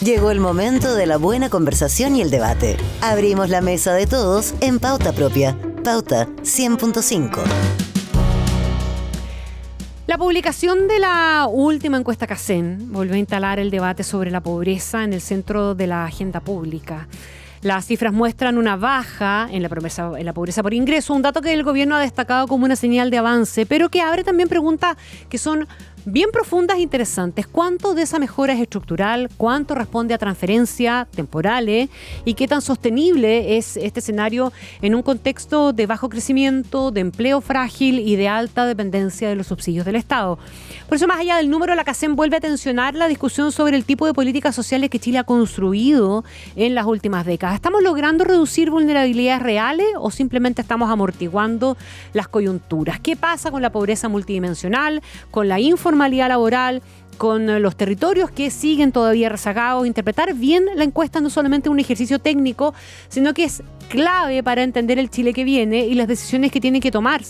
Llegó el momento de la buena conversación y el debate. Abrimos la mesa de todos en Pauta Propia. Pauta 100.5. La publicación de la última encuesta CACEN volvió a instalar el debate sobre la pobreza en el centro de la agenda pública. Las cifras muestran una baja en la pobreza por ingreso, un dato que el gobierno ha destacado como una señal de avance, pero que abre también preguntas que son bien profundas e interesantes. ¿Cuánto de esa mejora es estructural? ¿Cuánto responde a transferencias temporales? ¿Y qué tan sostenible es este escenario en un contexto de bajo crecimiento, de empleo frágil y de alta dependencia de los subsidios del Estado? Por eso, más allá del número, la CACEN vuelve a tensionar la discusión sobre el tipo de políticas sociales que Chile ha construido en las últimas décadas. ¿Estamos logrando reducir vulnerabilidades reales o simplemente estamos amortiguando las coyunturas? ¿Qué pasa con la pobreza multidimensional, con la informalidad laboral, con los territorios que siguen todavía rezagados? Interpretar bien la encuesta no es solamente un ejercicio técnico, sino que es clave para entender el Chile que viene y las decisiones que tiene que tomar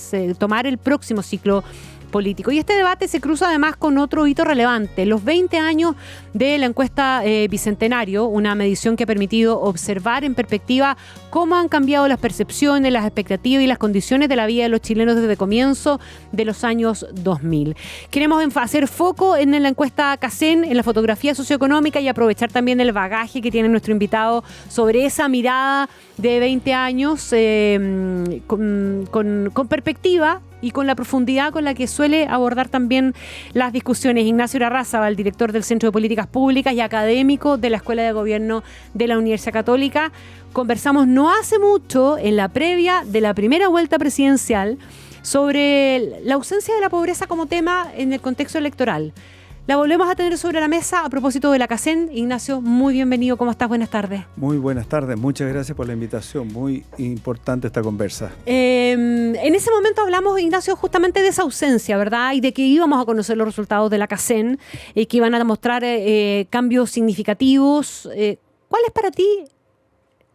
el próximo ciclo político. Y este debate se cruza además con otro hito relevante: los 20 años de la encuesta Bicentenario, una medición que ha permitido observar en perspectiva cómo han cambiado las percepciones, las expectativas y las condiciones de la vida de los chilenos desde comienzo de los años 2000. Queremos hacer foco en la encuesta CACEN, en la fotografía socioeconómica, y aprovechar también el bagaje que tiene nuestro invitado sobre esa mirada de 20 años con perspectiva y con la profundidad con la que suele abordar también las discusiones. Ignacio Irarrázaval, director del Centro de Políticas Públicas y académico de la Escuela de Gobierno de la Universidad Católica. Conversamos no hace mucho, en la previa de la primera vuelta presidencial, sobre la ausencia de la pobreza como tema en el contexto electoral. La volvemos a tener sobre la mesa a propósito de la CACEN. Ignacio, muy bienvenido. ¿Cómo estás? Buenas tardes. Muy buenas tardes. Muchas gracias por la invitación. Muy importante esta conversa. En ese momento hablamos, Ignacio, justamente de esa ausencia, ¿verdad? Y de que íbamos a conocer los resultados de la CACEN, que iban a mostrar cambios significativos. ¿Cuál es para ti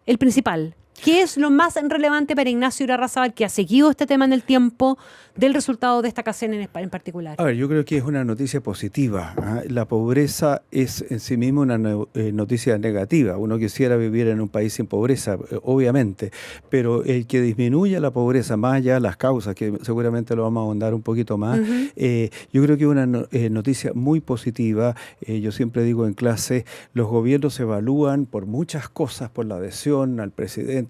el principal? ¿Qué es lo más relevante para Ignacio Irarrázaval, que ha seguido este tema en el tiempo, del resultado de esta CACEN en particular? A ver, yo creo que es una noticia positiva, ¿eh? La pobreza es en sí misma una noticia negativa. Uno quisiera vivir en un país sin pobreza, obviamente, pero el que disminuya la pobreza, más allá de las causas, que seguramente lo vamos a ahondar un poquito más, yo creo que es una noticia muy positiva. Yo siempre digo en clase, los gobiernos se evalúan por muchas cosas, por la adhesión al presidente,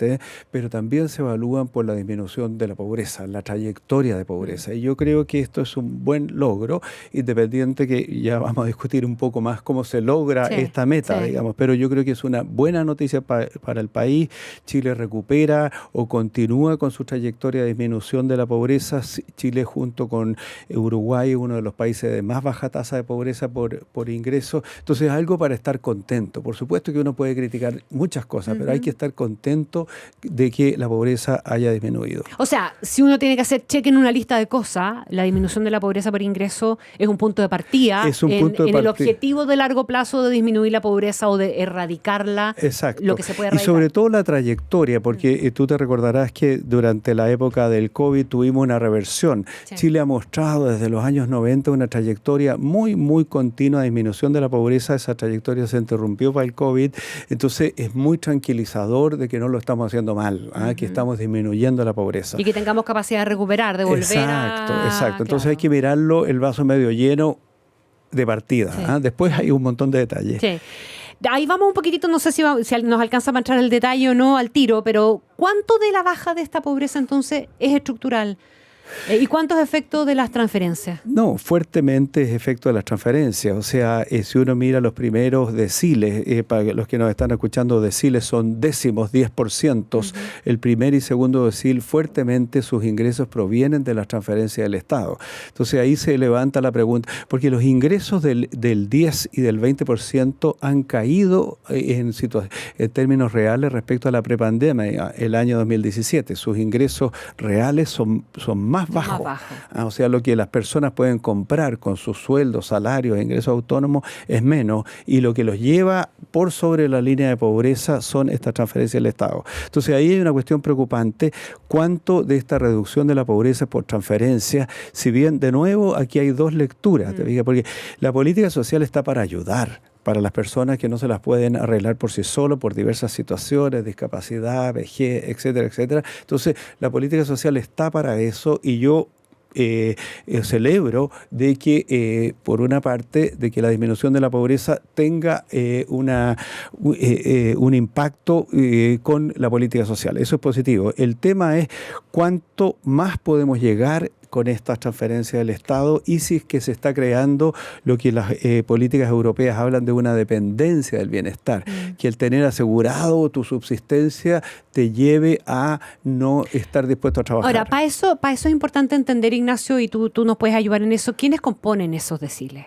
pero también se evalúan por la disminución de la pobreza, la trayectoria de pobreza. Y yo creo que esto es un buen logro, independiente que ya vamos a discutir un poco más cómo se logra esta meta, digamos, pero yo creo que es una buena noticia para el país. Chile recupera o continúa con su trayectoria de disminución de la pobreza. Chile, junto con Uruguay, uno de los países de más baja tasa de pobreza por ingreso. Entonces, algo para estar contento. Por supuesto que uno puede criticar muchas cosas, pero hay que estar contento de que la pobreza haya disminuido. O sea, si uno tiene que hacer cheque en una lista de cosas, la disminución de la pobreza por ingreso es un punto de partida en el objetivo de largo plazo de disminuir la pobreza o de erradicarla. Exacto. Lo que se puede erradicar. Y sobre todo la trayectoria, porque tú te recordarás que durante la época del COVID tuvimos una reversión. Sí. Chile ha mostrado desde los años 90 una trayectoria muy, muy continua de disminución de la pobreza. Esa trayectoria se interrumpió para el COVID. Entonces es muy tranquilizador de que no lo estamos haciendo mal, que estamos disminuyendo la pobreza. Y que tengamos capacidad de recuperar, de volver Exacto. Entonces hay que mirarlo el vaso medio lleno de partida. Sí. Después hay un montón de detalles. Sí. Ahí vamos un poquitito, no sé si nos alcanza para entrar el detalle o no al tiro, pero ¿cuánto de la baja de esta pobreza entonces es estructural? ¿Y cuántos efectos de las transferencias? No, fuertemente es efecto de las transferencias. O sea, si uno mira los primeros deciles, para los que nos están escuchando, deciles son décimos, 10%. El primer y segundo decil, fuertemente sus ingresos provienen de las transferencias del Estado. Entonces ahí se levanta la pregunta, porque los ingresos del 10 y del 20% han caído en términos reales respecto a la prepandemia, el año 2017. Sus ingresos reales son más bajo. O sea, lo que las personas pueden comprar con sus sueldos, salarios, ingresos autónomos es menos, y lo que los lleva por sobre la línea de pobreza son estas transferencias del Estado. Entonces ahí hay una cuestión preocupante, cuánto de esta reducción de la pobreza por transferencia, si bien de nuevo aquí hay dos lecturas, porque la política social está para ayudar, para las personas que no se las pueden arreglar por sí solos, por diversas situaciones, discapacidad, vejez, etcétera, etcétera. Entonces, la política social está para eso, y yo celebro de que, por una parte, de que la disminución de la pobreza tenga un impacto con la política social. Eso es positivo. El tema es cuánto más podemos llegar con estas transferencias del Estado, y si es que se está creando lo que las políticas europeas hablan de una dependencia del bienestar, que el tener asegurado tu subsistencia te lleve a no estar dispuesto a trabajar. Ahora, para eso es importante entender, Ignacio, y tú nos puedes ayudar en eso, ¿quiénes componen esos deciles?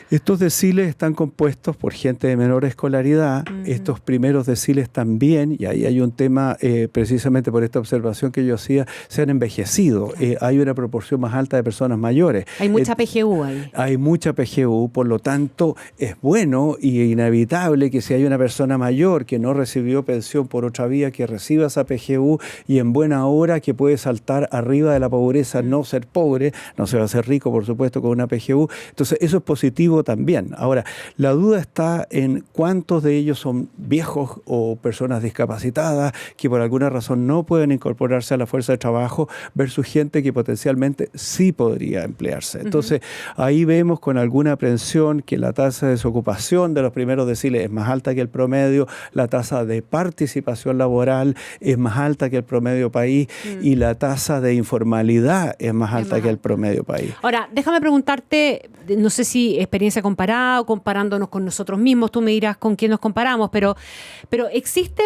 Estos deciles están compuestos por gente de menor escolaridad. Estos primeros deciles también, y ahí hay un tema, precisamente por esta observación que yo hacía, se han envejecido. Hay una proporción más alta de personas mayores. Hay mucha PGU ahí. Hay mucha PGU, por lo tanto es bueno y inevitable que si hay una persona mayor que no recibió pensión por otra vía, que reciba esa PGU, y en buena hora que puede saltar arriba de la pobreza, no ser pobre, no se va a hacer rico, por supuesto, con una PGU. Entonces eso es positivo también. Ahora, la duda está en cuántos de ellos son viejos o personas discapacitadas que por alguna razón no pueden incorporarse a la fuerza de trabajo, versus gente que potencialmente sí podría emplearse. Entonces, ahí vemos con alguna aprensión que la tasa de desocupación de los primeros deciles es más alta que el promedio, la tasa de participación laboral es más alta que el promedio país, y la tasa de informalidad es más alta que el promedio país. Ahora, déjame preguntarte, no sé si experiencia comparada o comparándonos con nosotros mismos, tú me dirás con quién nos comparamos, pero ¿existe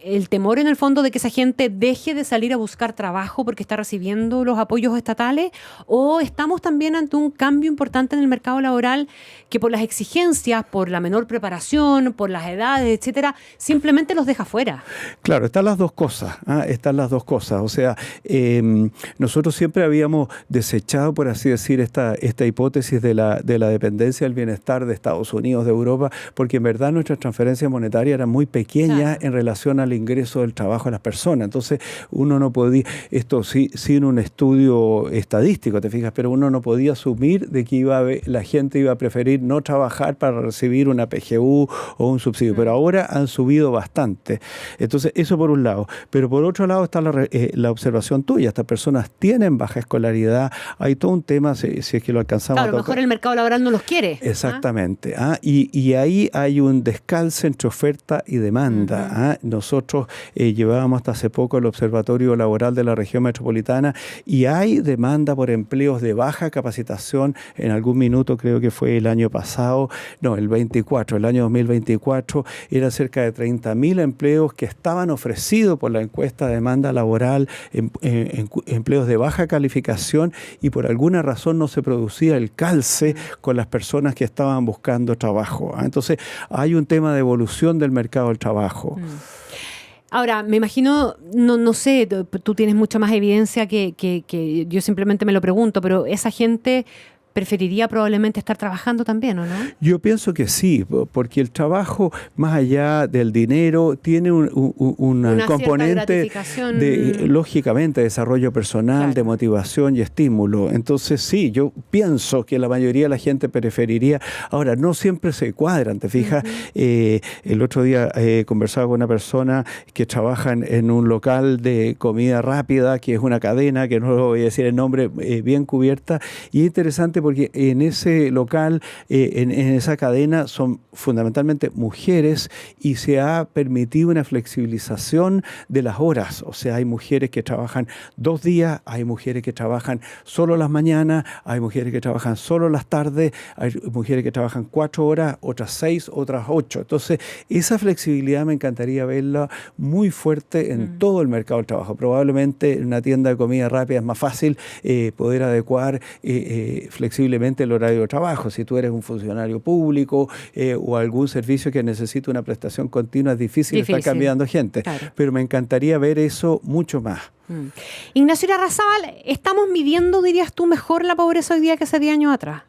el temor en el fondo de que esa gente deje de salir a buscar trabajo porque está recibiendo los apoyos estatales? ¿O estamos también ante un cambio importante en el mercado laboral que por las exigencias, por la menor preparación, por las edades, etcétera, simplemente los deja fuera? Claro, están las dos cosas, están las dos cosas. O sea, nosotros siempre habíamos desechado, por así decir, esta hipótesis de la dependencia del bienestar de Estados Unidos, de Europa, porque en verdad nuestras transferencias monetarias eran muy pequeñas en relación al ingreso del trabajo de las personas. Entonces, uno no podía, esto sí, sin un estudio estadístico, te fijas, pero uno no podía asumir de que la gente iba a preferir no trabajar para recibir una PGU o un subsidio. Pero ahora han subido bastante. Entonces, eso por un lado. Pero por otro lado está la observación tuya. Estas personas tienen baja escolaridad. Hay todo un tema, si es que lo alcanzamos a tocar. Claro, mejor el mercado laboral no los quiere. Exactamente. Y ahí hay un descalce entre oferta y demanda. Nosotros llevábamos hasta hace poco el Observatorio Laboral de la Región Metropolitana, y hay demanda por empleos de baja capacitación. En algún minuto, creo que fue el año pasado, no, el año 2024, era cerca de 30.000 empleos que estaban ofrecidos por la encuesta de demanda laboral, empleos de baja calificación, y por alguna razón no se producía el calce con las personas que estaban buscando trabajo. Entonces, hay un tema de evolución del mercado del trabajo. Ahora, me imagino, no sé, tú tienes mucha más evidencia que yo, simplemente me lo pregunto, pero esa gente preferiría probablemente estar trabajando también, ¿o no? Yo pienso que sí, porque el trabajo, más allá del dinero, tiene una componente de, lógicamente, desarrollo personal, claro, de motivación y estímulo. Entonces, sí, yo pienso que la mayoría de la gente preferiría. Ahora, no siempre se cuadran, ¿te fijas? El otro día conversaba con una persona que trabaja en un local de comida rápida, que es una cadena, que no voy a decir el nombre, bien cubierta, y es interesante porque en ese local, en esa cadena, son fundamentalmente mujeres, y se ha permitido una flexibilización de las horas. O sea, hay mujeres que trabajan 2 días, hay mujeres que trabajan solo las mañanas, hay mujeres que trabajan solo las tardes, hay mujeres que trabajan 4 horas, otras 6, otras 8. Entonces, esa flexibilidad me encantaría verla muy fuerte en todo el mercado del trabajo. Probablemente en una tienda de comida rápida es más fácil poder adecuar flexiblemente el horario de trabajo. Si tú eres un funcionario público o algún servicio que necesita una prestación continua, es difícil estar cambiando gente. Claro. Pero me encantaría ver eso mucho más. Ignacio Irarrázaval, ¿estamos midiendo, dirías tú, mejor la pobreza hoy día que hace 10 años atrás?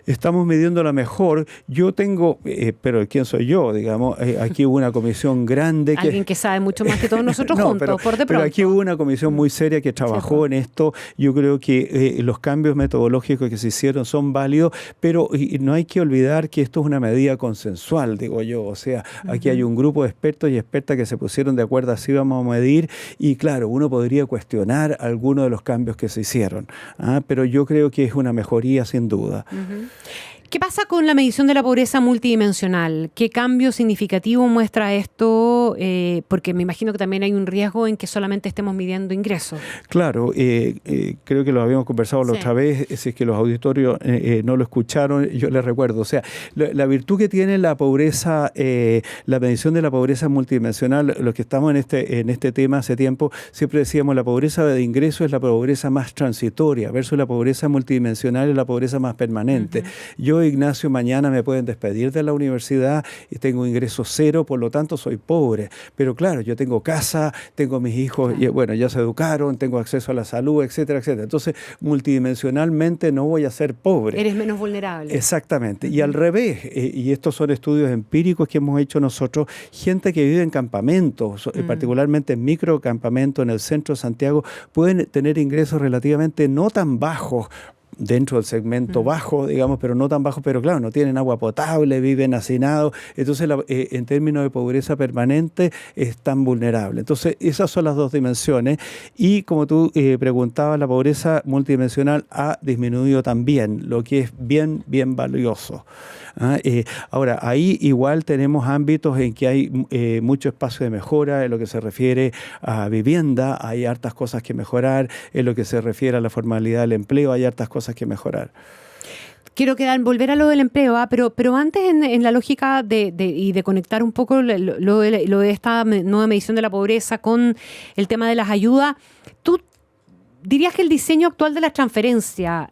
Estamos midiéndola mejor. Yo tengo, pero ¿quién soy yo? Digamos, aquí hubo una comisión grande. Alguien que sabe mucho más que todos nosotros no, juntos, por de pronto. Pero aquí hubo una comisión muy seria que trabajó en esto. Yo creo que los cambios metodológicos que se hicieron son válidos, pero no hay que olvidar que esto es una medida consensual, digo yo. O sea, aquí hay un grupo de expertos y expertas que se pusieron de acuerdo, así vamos a medir, y claro, uno podría cuestionar algunos de los cambios que se hicieron, pero yo creo que es una mejoría sin duda. ¿Qué pasa con la medición de la pobreza multidimensional? ¿Qué cambio significativo muestra esto? Porque me imagino que también hay un riesgo en que solamente estemos midiendo ingresos. Claro, creo que lo habíamos conversado la otra vez, si es que los auditorios no lo escucharon, yo les recuerdo. O sea, la virtud que tiene la pobreza, la medición de la pobreza multidimensional, los que estamos en este tema hace tiempo, siempre decíamos la pobreza de ingresos es la pobreza más transitoria, versus la pobreza multidimensional es la pobreza más permanente. Yo, Ignacio, mañana me pueden despedir de la universidad y tengo ingreso cero, por lo tanto soy pobre. Pero claro, yo tengo casa, tengo mis hijos, y, bueno, ya se educaron, tengo acceso a la salud, etcétera, etcétera. Entonces, multidimensionalmente no voy a ser pobre. Eres menos vulnerable. Exactamente. Y al revés, y estos son estudios empíricos que hemos hecho nosotros, gente que vive en campamentos, particularmente en microcampamentos en el centro de Santiago, pueden tener ingresos relativamente no tan bajos, dentro del segmento bajo, digamos, pero no tan bajo, pero claro, no tienen agua potable, viven hacinados, entonces en términos de pobreza permanente están vulnerables. Entonces esas son las dos dimensiones y como tú preguntabas, la pobreza multidimensional ha disminuido también, lo que es bien, bien valioso. Ahora, ahí igual tenemos ámbitos en que hay mucho espacio de mejora en lo que se refiere a vivienda, hay hartas cosas que mejorar, en lo que se refiere a la formalidad del empleo, hay hartas cosas que mejorar. Quiero volver a lo del empleo, pero antes en la lógica de conectar un poco lo de esta nueva medición de la pobreza con el tema de las ayudas, ¿tú dirías que el diseño actual de la transferencia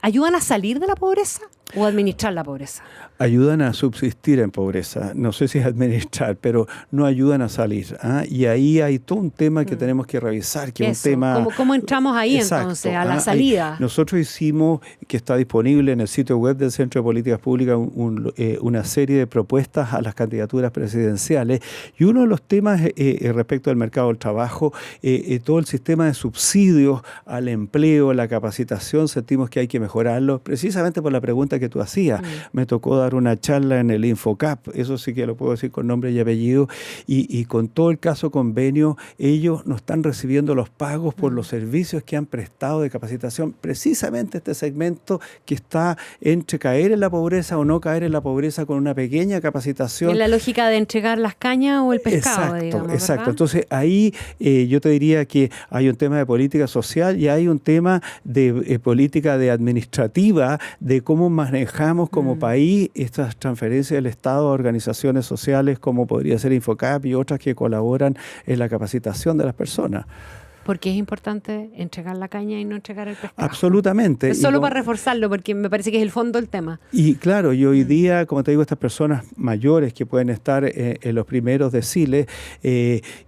ayudan a salir de la pobreza o a administrar la pobreza? Ayudan a subsistir en pobreza. No sé si es administrar, pero no ayudan a salir. Y ahí hay todo un tema que tenemos que revisar, que es un tema... ¿Cómo entramos ahí entonces, a la salida? Nosotros hicimos, que está disponible en el sitio web del Centro de Políticas Públicas, una serie de propuestas a las candidaturas presidenciales. Y uno de los temas respecto al mercado del trabajo, todo el sistema de subsidios al empleo, la capacitación, sentimos que hay que mejorarlo, precisamente por la pregunta que tú hacías. Me tocó dar una charla en el Infocap, eso sí que lo puedo decir con nombre y apellido, y con todo el caso convenio, ellos no están recibiendo los pagos por los servicios que han prestado de capacitación, precisamente este segmento que está entre caer en la pobreza o no caer en la pobreza con una pequeña capacitación. En la lógica de entregar las cañas o el pescado, digamos, exacto. ¿verdad? Entonces ahí yo te diría que hay un tema de política social y hay un tema de política de administrativa, de cómo manejamos como país estas transferencias del Estado a organizaciones sociales como podría ser Infocap y otras que colaboran en la capacitación de las personas. Porque es importante entregar la caña y no entregar el pescado. Absolutamente. Es solo para reforzarlo, porque me parece que es el fondo del tema. Y claro, y hoy día, como te digo, estas personas mayores que pueden estar en los primeros deciles,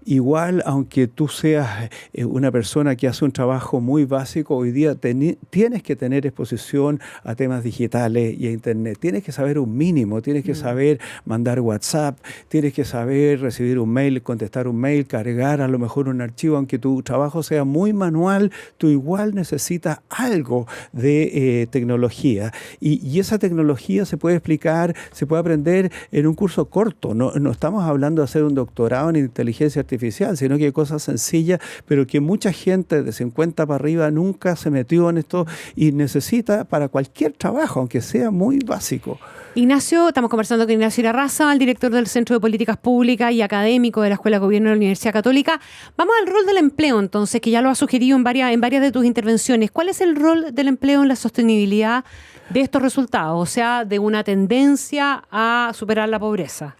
igual, aunque tú seas una persona que hace un trabajo muy básico, hoy día tienes que tener exposición a temas digitales y a Internet. Tienes que saber un mínimo, tienes que saber mandar WhatsApp, tienes que saber recibir un mail, contestar un mail, cargar a lo mejor un archivo, aunque tu trabajo sea muy manual, tú igual necesitas algo de tecnología. Y esa tecnología se puede explicar, se puede aprender en un curso corto. No estamos hablando de hacer un doctorado en inteligencia artificial, sino que hay cosas sencillas, pero que mucha gente de 50 para arriba nunca se metió en esto y necesita para cualquier trabajo, aunque sea muy básico. Estamos conversando con Ignacio Irarrázaval, el director del Centro de Políticas Públicas y académico de la Escuela de Gobierno de la Universidad Católica. Vamos al rol del empleo, entonces, que ya lo has sugerido en varias de tus intervenciones. ¿Cuál es el rol del empleo en la sostenibilidad de estos resultados? O sea, de una tendencia a superar la pobreza.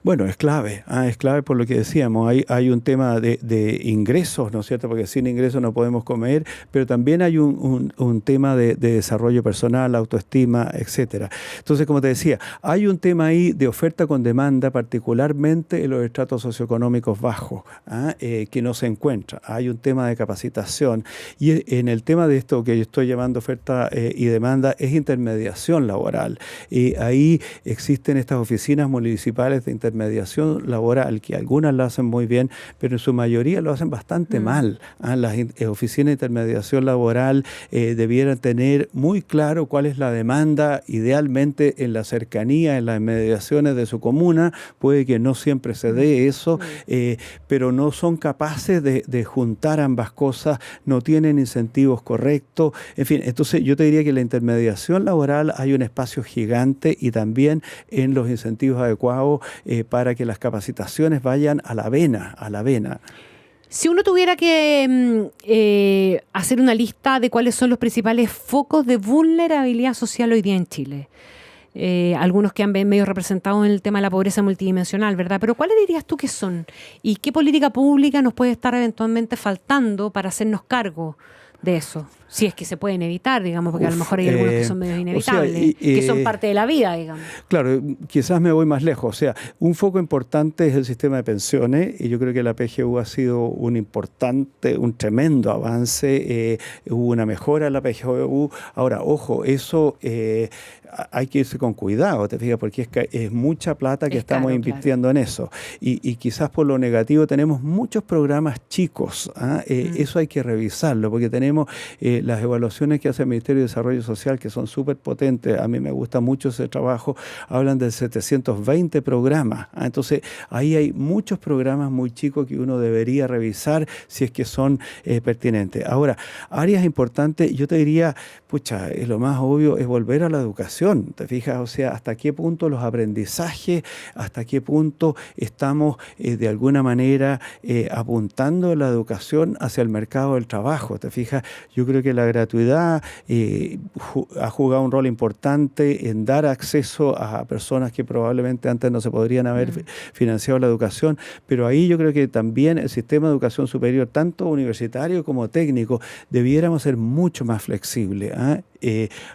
Bueno, es clave por lo que decíamos, hay un tema de ingresos, ¿no es cierto? Porque sin ingresos no podemos comer, pero también hay un tema de desarrollo personal, autoestima, etcétera. Entonces, como te decía, hay un tema ahí de oferta con demanda, particularmente en los estratos socioeconómicos bajos, que no se encuentra. Hay un tema de capacitación y en el tema de esto que yo estoy llamando oferta y demanda es intermediación laboral. Ahí existen estas oficinas municipales de intermediación laboral, que algunas lo hacen muy bien, pero en su mayoría lo hacen bastante mal. Las oficinas de intermediación laboral debieran tener muy claro cuál es la demanda, idealmente en la cercanía, en las inmediaciones de su comuna. Puede que no siempre se dé eso, pero no son capaces de juntar ambas cosas, no tienen incentivos correctos. En fin, entonces yo te diría que en la intermediación laboral hay un espacio gigante y también en los incentivos adecuados para que las capacitaciones vayan a la vena, Si uno tuviera que hacer una lista de cuáles son los principales focos de vulnerabilidad social hoy día en Chile, algunos que han medio representados en el tema de la pobreza multidimensional, ¿verdad? Pero ¿cuáles dirías tú que son? ¿Y qué política pública nos puede estar eventualmente faltando para hacernos cargo de eso? Si es que se pueden evitar, digamos, porque a lo mejor hay algunos que son medio inevitables, que son parte de la vida, digamos. Claro, quizás me voy más lejos. O sea, un foco importante es el sistema de pensiones y yo creo que la PGU ha sido un tremendo avance. Hubo una mejora en la PGU. Ahora, ojo, eso hay que irse con cuidado, te fijas, porque es mucha plata que estamos invirtiendo en eso. Y quizás por lo negativo tenemos muchos programas chicos. Eso hay que revisarlo, porque tenemos las evaluaciones que hace el Ministerio de Desarrollo Social, que son súper potentes. A mí me gusta mucho ese trabajo. Hablan de 720 programas. Entonces, ahí hay muchos programas muy chicos que uno debería revisar si es que son pertinentes. Ahora, áreas importantes, yo te diría, pucha, lo más obvio es volver a la educación. ¿Te fijas? O sea, hasta qué punto los aprendizajes, hasta qué punto estamos de alguna manera apuntando la educación hacia el mercado del trabajo. ¿Te fijas? Yo creo que la gratuidad ha jugado un rol importante en dar acceso a personas que probablemente antes no se podrían haber financiado la educación, pero ahí yo creo que también el sistema de educación superior, tanto universitario como técnico, debiéramos ser mucho más flexibles.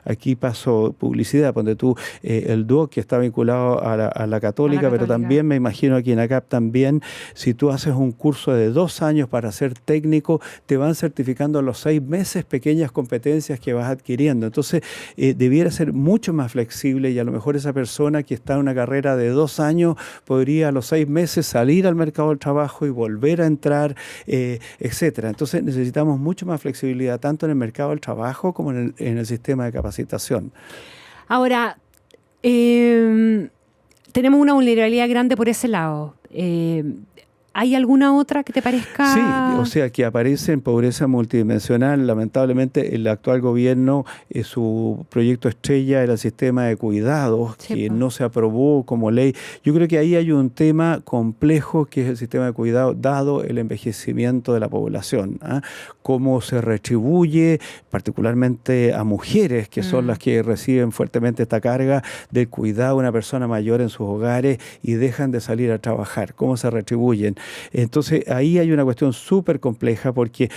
Aquí paso publicidad, ponte tú, el DUOC, que está vinculado a la Católica, pero también me imagino aquí en ACAP también, si tú haces un curso de 2 años para ser técnico, te van certificando a los 6 meses pequeñas competencias que vas adquiriendo. Entonces, debiera ser mucho más flexible y a lo mejor esa persona que está en una carrera de 2 años podría a los 6 meses salir al mercado del trabajo y volver a entrar, etcétera. Entonces, necesitamos mucho más flexibilidad, tanto en el mercado del trabajo como en el sistema de capacitación. Ahora, tenemos una vulnerabilidad grande por ese lado. ¿Hay alguna otra que te parezca? Sí, o sea, que aparece en pobreza multidimensional. Lamentablemente, el actual gobierno, su proyecto estrella era el sistema de cuidados, que no se aprobó como ley. Yo creo que ahí hay un tema complejo, que es el sistema de cuidados, dado el envejecimiento de la población. Cómo se retribuye, particularmente a mujeres, que son las que reciben fuertemente esta carga del cuidado de una persona mayor en sus hogares y dejan de salir a trabajar. ¿Cómo se retribuyen? Entonces, ahí hay una cuestión súper compleja porque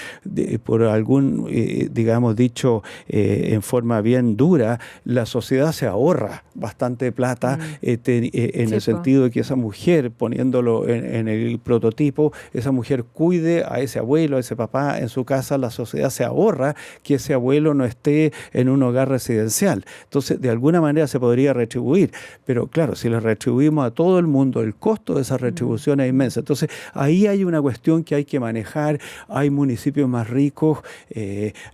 por algún, digamos, dicho en forma bien dura, la sociedad se ahorra bastante plata en el sentido de que esa mujer, poniéndolo en el prototipo, esa mujer cuide a ese abuelo, a ese papá en su casa, la sociedad se ahorra que ese abuelo no esté en un hogar residencial. Entonces, de alguna manera se podría retribuir, pero claro, si le retribuimos a todo el mundo, el costo de esa retribución es inmensa. Entonces, ahí hay una cuestión que hay que manejar. Hay municipios más ricos,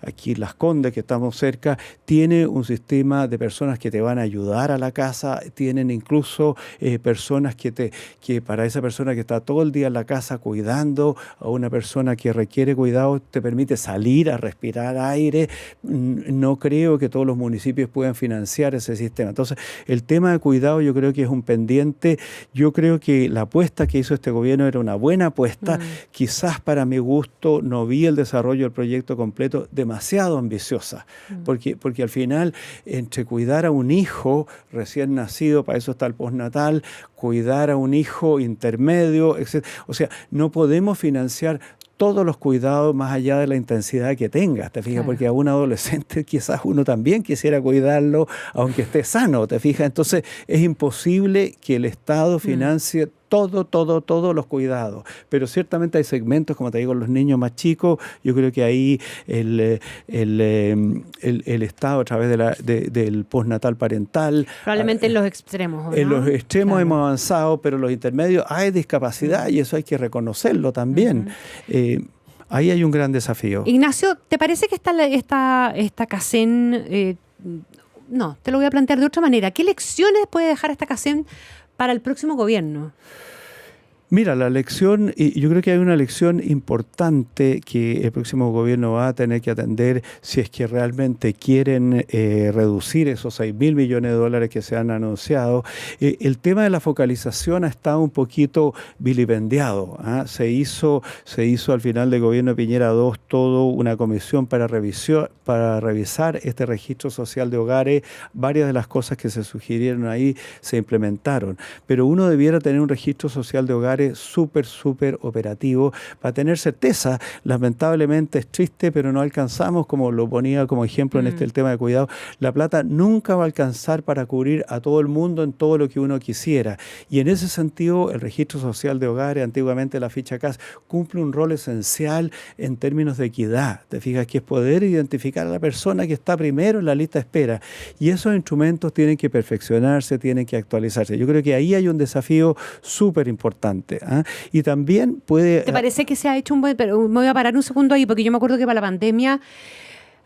aquí Las Condes, que estamos cerca, tiene un sistema de personas que te van a ayudar a la casa, tienen incluso personas que para esa persona que está todo el día en la casa cuidando a una persona que requiere cuidado, te permite salir a respirar aire. No creo que todos los municipios puedan financiar ese sistema. Entonces, el tema de cuidado yo creo que es un pendiente. Yo creo que la apuesta que hizo este gobierno era una una buena apuesta. Quizás para mi gusto no vi el desarrollo del proyecto completo demasiado ambiciosa, porque al final entre cuidar a un hijo recién nacido, para eso está el postnatal, cuidar a un hijo intermedio, etc. O sea, no podemos financiar todos los cuidados más allá de la intensidad que tenga, ¿te fijas? Claro. Porque a un adolescente quizás uno también quisiera cuidarlo, aunque esté sano, ¿te fijas? Entonces es imposible que el Estado financie todos los cuidados. Pero ciertamente hay segmentos, como te digo, los niños más chicos. Yo creo que ahí el Estado, a través del postnatal parental... Probablemente en los extremos, ¿no? En los extremos hemos avanzado, pero en los intermedios hay discapacidad y eso hay que reconocerlo también. Ahí hay un gran desafío. Ignacio, ¿te parece que esta CACEN... no, te lo voy a plantear de otra manera. ¿Qué lecciones puede dejar esta CACEN para el próximo gobierno? Mira, la lección, y yo creo que hay una lección importante que el próximo gobierno va a tener que atender si es que realmente quieren reducir esos 6.000 millones de dólares que se han anunciado. El tema de la focalización ha estado un poquito vilipendiado. Se hizo al final del gobierno de Piñera II todo una comisión para revisar este registro social de hogares. Varias de las cosas que se sugirieron ahí se implementaron. Pero uno debiera tener un registro social de hogares súper operativo para tener certeza. Lamentablemente es triste, pero no alcanzamos, como lo ponía como ejemplo en el tema de cuidado, la plata nunca va a alcanzar para cubrir a todo el mundo en todo lo que uno quisiera. Y en ese sentido, el registro social de hogares, antiguamente la ficha CAS, cumple un rol esencial en términos de equidad. Te fijas que es poder identificar a la persona que está primero en la lista de espera. Y esos instrumentos tienen que perfeccionarse, tienen que actualizarse. Yo creo que ahí hay un desafío súper importante. Y también puede... ¿Te parece que se ha hecho un buen... Pero me voy a parar un segundo ahí, porque yo me acuerdo que para la pandemia,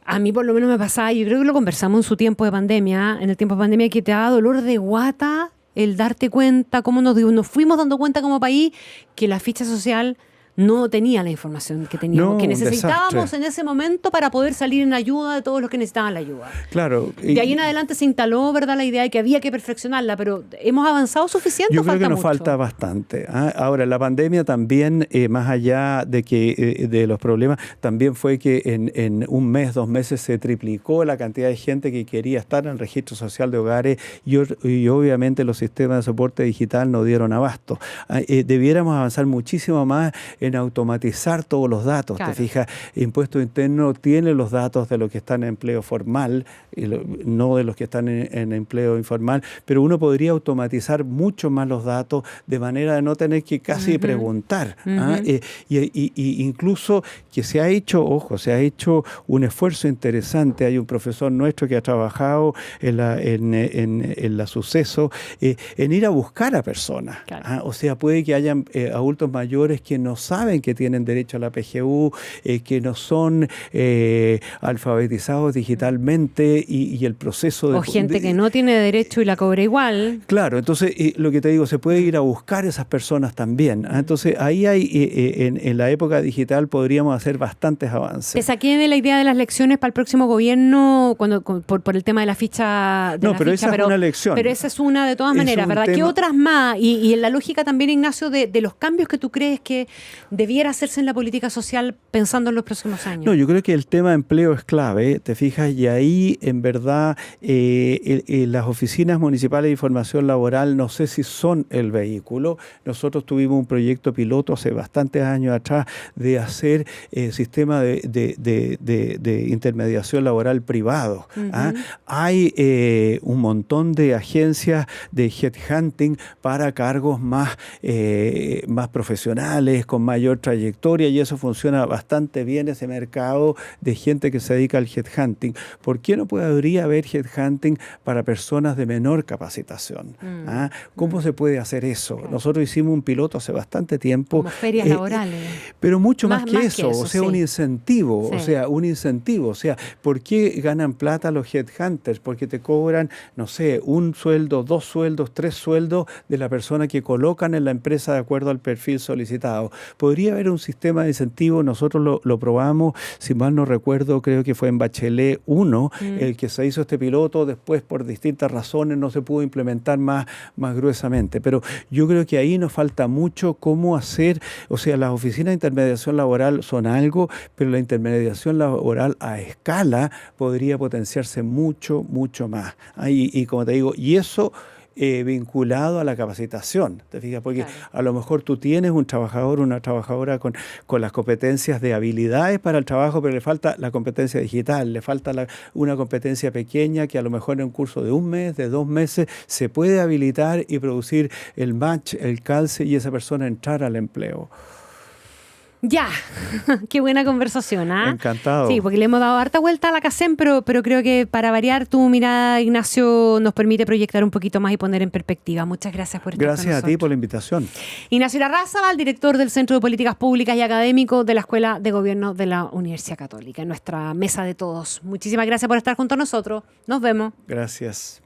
a mí por lo menos me pasaba, yo creo que lo conversamos en su tiempo de pandemia, en el tiempo de pandemia, que te daba dolor de guata el darte cuenta, cómo nos fuimos dando cuenta como país que la ficha social no tenía la información que teníamos, que necesitábamos en ese momento para poder salir en ayuda de todos los que necesitaban la ayuda. Claro. De ahí en adelante se instaló, ¿verdad?, la idea de que había que perfeccionarla, pero ¿hemos avanzado suficiente? Yo creo que nos mucho? falta bastante. Ahora, la pandemia también, más allá de los problemas, también fue que en un mes, 2 meses se triplicó la cantidad de gente que quería estar en el registro social de hogares y obviamente los sistemas de soporte digital no dieron abasto. Debiéramos avanzar muchísimo más en automatizar todos los datos. Claro. Te fijas, Impuesto Interno tiene los datos de los que están en empleo formal, no de los que están en empleo informal, pero uno podría automatizar mucho más los datos de manera de no tener que casi preguntar. Y incluso que se ha hecho un esfuerzo interesante. Hay un profesor nuestro que ha trabajado en la Suceso, en ir a buscar a personas. Claro. O sea, puede que hayan adultos mayores que no saben que tienen derecho a la PGU, que no son alfabetizados digitalmente y el proceso de... O gente que no tiene derecho y la cobra igual. Claro, entonces lo que te digo, se puede ir a buscar esas personas también. Entonces ahí hay, en la época digital podríamos hacer bastantes avances. Te saqué de la idea de las lecciones para el próximo gobierno por el tema de la ficha. Pero esa es una lección. Pero esa es una de todas maneras, ¿verdad? ¿Qué otras más? Y en la lógica también, Ignacio, de los cambios que tú crees que debiera hacerse en la política social pensando en los próximos años. No, yo creo que el tema de empleo es clave, te fijas, y ahí en verdad las oficinas municipales de información laboral no sé si son el vehículo. Nosotros tuvimos un proyecto piloto hace bastantes años atrás de hacer sistema de intermediación laboral privado. Hay un montón de agencias de headhunting para cargos más profesionales, con mayor trayectoria, y eso funciona bastante bien, ese mercado de gente que se dedica al headhunting. ¿Por qué no podría haber headhunting para personas de menor capacitación? ¿Cómo se puede hacer eso? Nosotros hicimos un piloto hace bastante tiempo. Como ferias laborales. Pero mucho más que eso, o sea, sí. un incentivo, o sea, ¿por qué ganan plata los headhunters? Porque te cobran, no sé, 1 sueldo, 2 sueldos, 3 sueldos de la persona que colocan en la empresa de acuerdo al perfil solicitado. Podría haber un sistema de incentivo, nosotros lo probamos, si mal no recuerdo, creo que fue en Bachelet 1, el que se hizo este piloto, después por distintas razones no se pudo implementar más gruesamente. Pero yo creo que ahí nos falta mucho cómo hacer, o sea, las oficinas de intermediación laboral son algo, pero la intermediación laboral a escala podría potenciarse mucho, mucho más. Y como te digo, y eso vinculado a la capacitación, ¿te fijas? Porque Claro. a lo mejor tú tienes un trabajador, una trabajadora con las competencias de habilidades para el trabajo, pero le falta la competencia digital, le falta una competencia pequeña que a lo mejor en un curso de 1 mes, de 2 meses, se puede habilitar y producir el match, el calce y esa persona entrar al empleo. Ya, qué buena conversación, ¿ah? Encantado. Sí, porque le hemos dado harta vuelta a la CACEN, pero creo que para variar tu mirada, Ignacio, nos permite proyectar un poquito más y poner en perspectiva. Muchas gracias por estar con Gracias a ti nosotros. por la invitación. Ignacio Larrázaval, director del Centro de Políticas Públicas y Académico de la Escuela de Gobierno de la Universidad Católica, en nuestra mesa de todos. Muchísimas gracias por estar junto a nosotros. Nos vemos. Gracias.